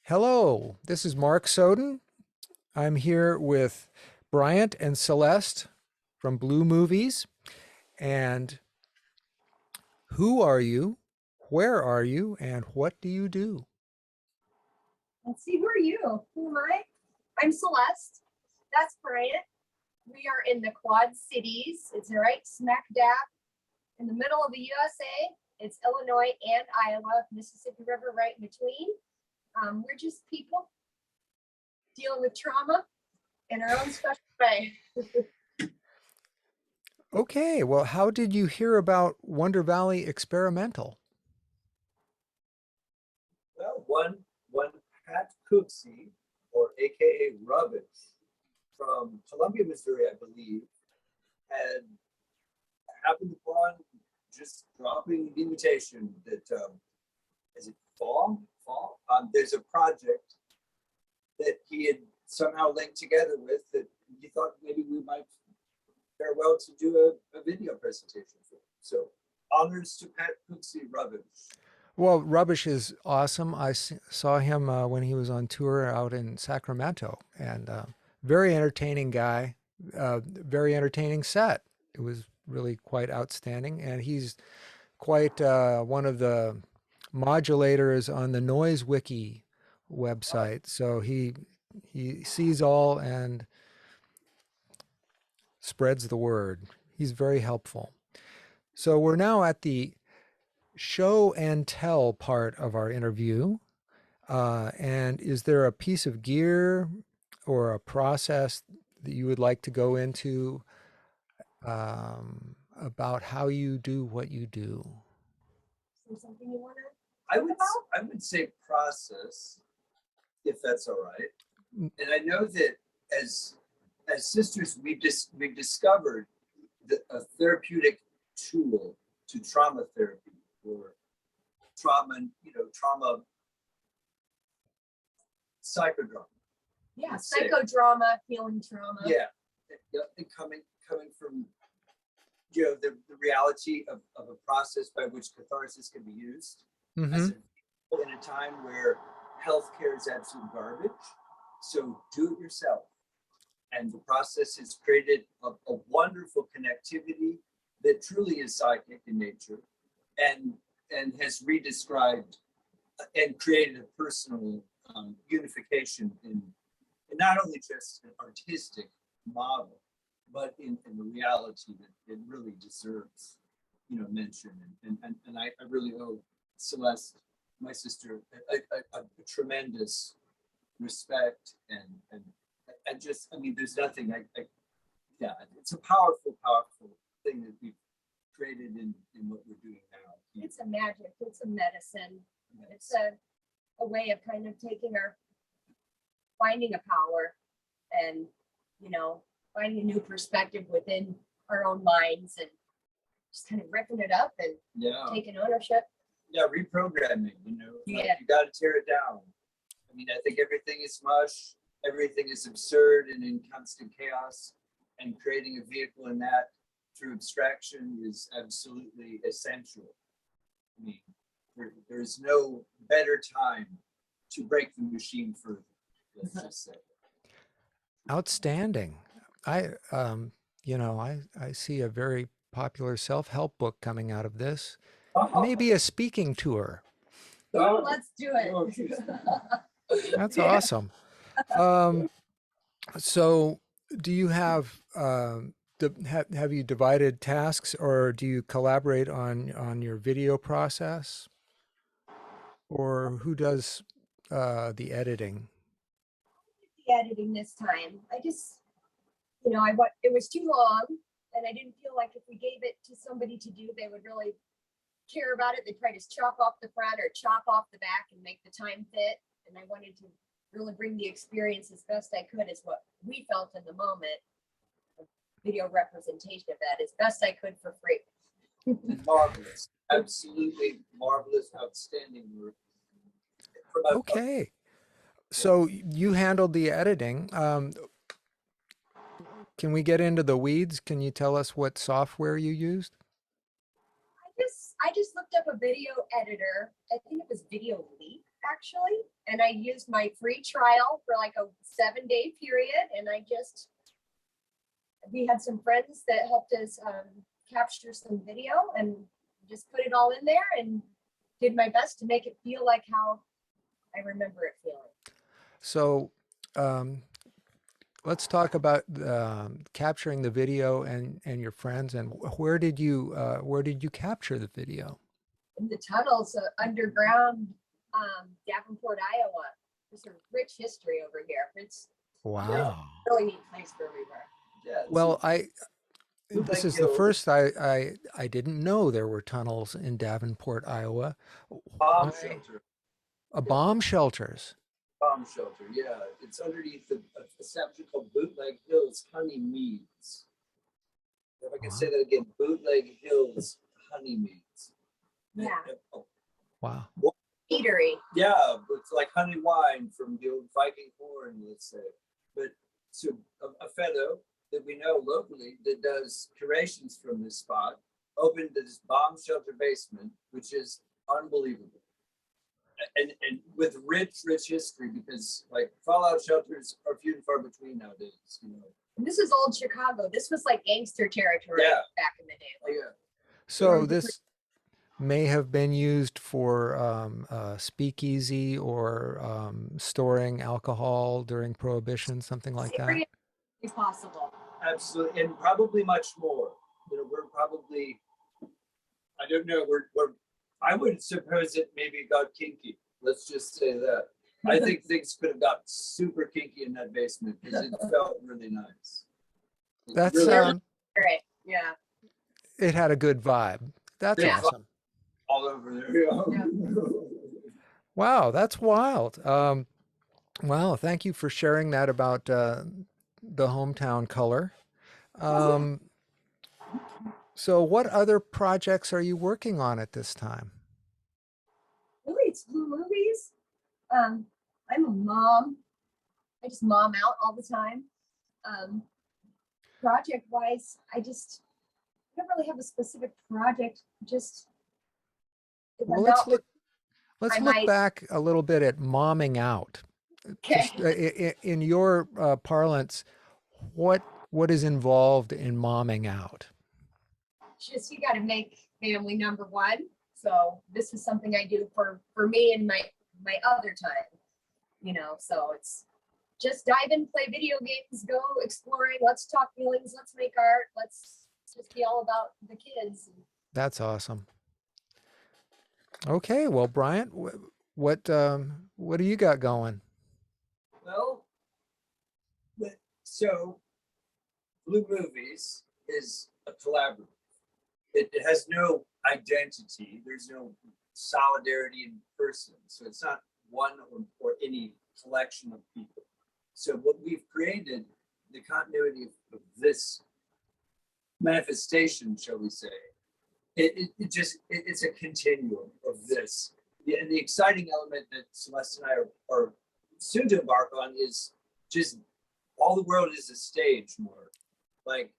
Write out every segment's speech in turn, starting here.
Hello, this is Mark Soden. I'm here with Bryant and Celeste from Blue Movies. And who are you? Where are you? And what do you do? Let's see, who are you? Who am I? I'm Celeste. That's Bryant. We are in the Quad Cities. It's right smack dab in the middle of the USA. It's Illinois and Iowa, Mississippi River right in between. We're just people dealing with trauma in our own special way. Okay, well, how did you hear about Wonder Valley Experimental? Well, one Pat Cooksey, or AKA Rubbish, from Columbia, Missouri, I believe, had happened upon just dropping the invitation that is it fall? Fall? There's a project that he had somehow linked together with that he thought maybe we might fare well to do a video presentation for. So honors to Pat Cooksey Rubbish. Well, Rubbish is awesome. Saw him when he was on tour out in Sacramento, and very entertaining guy, very entertaining set. It was really quite outstanding, and he's quite one of the modulators on the Noise Wiki website. So he sees all and spreads the word. He's very helpful. So we're now at the show and tell part of our interview. And is there a piece of gear or a process that you would like to go into about how you do what you do? Is there something you want to I would say process, if that's all right. And I know that as sisters, we've discovered a therapeutic tool to trauma therapy or trauma, trauma psychodrama. Yeah, psychodrama, healing trauma. Yeah, and coming from the reality of a process by which catharsis can be used as in a time where healthcare is absolute garbage. So do it yourself. And the process has created a wonderful connectivity that truly is psychic in nature and has redescribed and created a personal unification in not only just an artistic model, but in the reality that it really deserves, mention. And I really owe Celeste, my sister, a tremendous respect and just, I mean, there's nothing yeah, it's a powerful thing that we've created in what we're doing now. It's a magic, it's a medicine. Yes. It's a way of kind of finding a power and, finding a new perspective within our own minds and just kind of ripping it up and taking ownership. Yeah, reprogramming, Yeah. You got to tear it down. I mean, I think everything is mush, everything is absurd and in constant chaos, and creating a vehicle in that through abstraction is absolutely essential. I mean, there's no better time to break the machine further. Let's just say. Outstanding. I I see a very popular self-help book coming out of this. Maybe a speaking tour. Oh, let's do it. That's awesome. So do you have have you divided tasks, or do you collaborate on your video process, or who does the editing? The editing this time. I just, it was too long, and I didn't feel like if we gave it to somebody to do, they would really care about it. They'd try to chop off the front or chop off the back and make the time fit. And I wanted to really bring the experience as best I could as what we felt in the moment. A video representation of that as best I could for free. Marvelous, absolutely marvelous, outstanding work. Okay, so you handled the editing. Can we get into the weeds? Can you tell us what software you used? I just looked up a video editor. I think it was Video Leap. actually, and I used my free trial for like a 7-day period, and we had some friends that helped us capture some video and just put it all in there and did my best to make it feel like how I remember it feeling. So, let's talk about capturing the video and your friends. And where did you capture the video? In the tunnels underground, Davenport, Iowa. There's a rich history over here. It's Wow. really neat place where we were. Yeah. Well, Blue this Lake is the Hills, first I didn't know there were tunnels in Davenport, Iowa. bomb Why- shelter. bomb shelters. Bomb shelter. Yeah, it's underneath a section called Bootleg Hills Honeymeads. If I can say that again, Bootleg Hills Honeymeads. Yeah. Oh, Wow. Eatery. yeah, it's like honey wine from the old Viking horn, let's say. But so a fellow that we know locally that does curations from this spot opened this bomb shelter basement, which is unbelievable. And with rich history, because like fallout shelters are few and far between nowadays, you know. And this is old Chicago. This was like gangster territory Yeah. back in the day. Like, Yeah. So this may have been used for speakeasy or storing alcohol during Prohibition, something like that. Savory is possible. Absolutely, and probably much more. You know, we're probably, I don't know, we're I would suppose it maybe got kinky. Let's just say that. I think things could have got super kinky in that basement because it felt really nice. That's Really Right. Yeah. it had a good vibe. That's Yeah. awesome. all over there. Yeah. Wow, that's wild. Wow, thank you for sharing that about the hometown color. So what other projects are you working on at this time? Really, it's blue movies. I'm a mom. I just mom out all the time. Project wise, I don't really have a specific project. Just if Well, I'm let's not look let's I look might- back a little bit at momming out. okay. Just in your parlance, what is involved in momming out? Just you got to make family number one. So this is something I do for me and my other time. You know, so it's just dive in, play video games, go exploring. Let's talk feelings. Let's make art. Let's just be all about the kids. That's awesome. Okay, well, Bryant, what do you got going? Well, so Blue Movies is a collaborative. It has no identity. There's no solidarity in person. So it's not one or any collection of people. So what we've created, the continuity of this manifestation, shall we say, it's a continuum of this. And the exciting element that Celeste and I are soon to embark on is just all the world is a stage more. Like,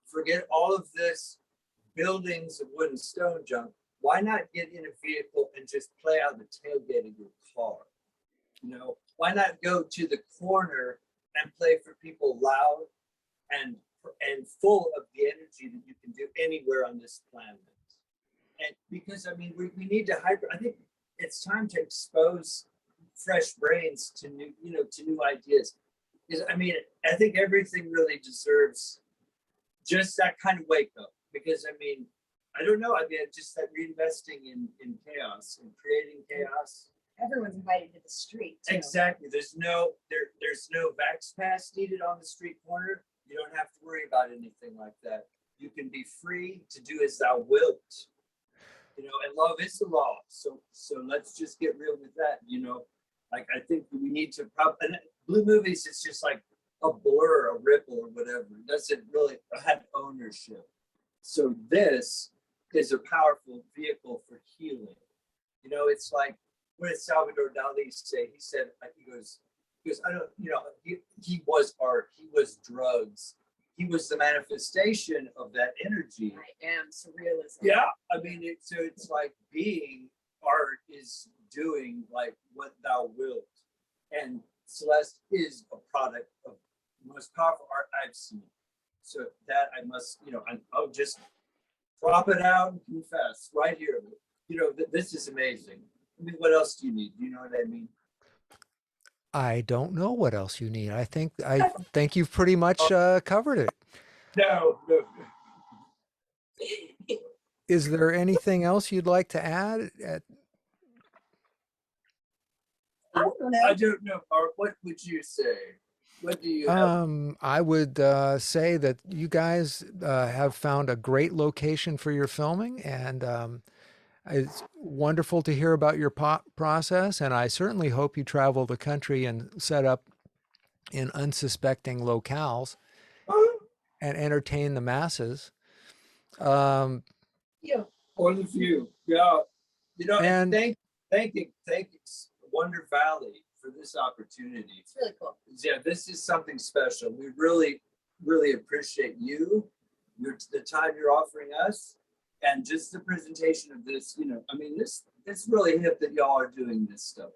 forget all of this buildings of wood and stone junk. Why not get in a vehicle and just play out the tailgate of your car? You know, why not go to the corner and play for people loud and full of the energy that you can do anywhere on this planet? And because I mean, we need to I think it's time to expose fresh brains to new ideas. Because I mean, I think everything really deserves just that kind of wake up. Because I mean, I don't know. I mean, just that reinvesting in chaos and creating chaos. Everyone's invited to the street. Too. Exactly. There's no vax pass needed on the street corner. You don't have to worry about anything like that. You can be free to do as thou wilt. You know, and love is the law. So let's just get real with that. You know, like I think we need to and Blue Movies is just like a blur, a ripple, or whatever. It doesn't really have ownership. So this is a powerful vehicle for healing. You know, it's like what did Salvador Dali say? He said, he goes, I don't, you know, he was art, he was drugs, he was the manifestation of that energy. I am surrealism. Yeah, I mean, so it's like being art is doing like what thou wilt. And Celeste is a product of the most powerful art I've seen. So that I must, I'll just drop it out and confess right here. This is amazing. I mean, what else do you need? Do you know what I mean? I don't know what else you need. I think you've pretty much covered it. No, no. Is there anything else you'd like to add? I don't know. I don't know, Art. What would you say? What do you have? I would say that you guys have found a great location for your filming, and it's wonderful to hear about your process. And I certainly hope you travel the country and set up in unsuspecting locales and entertain the masses. Um, You. Or the few. Yeah. And and thank Wonder Valley for this opportunity. It's really cool. Yeah, this is something special. We really, really appreciate you, the time you're offering us, and just the presentation of this. I mean, it's really hip that y'all are doing this stuff.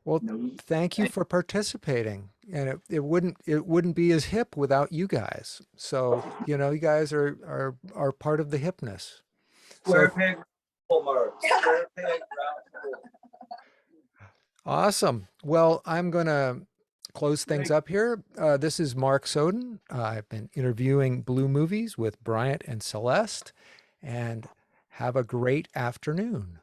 well, thank you for participating. And it wouldn't be as hip without you guys. So you guys are part of the hipness. Square So peg, round hole. Square peg, round hole. awesome. Well, I'm going to close things up here. This is Mark Soden. I've been interviewing Blue Movies with Bryant and Celeste, and have a great afternoon.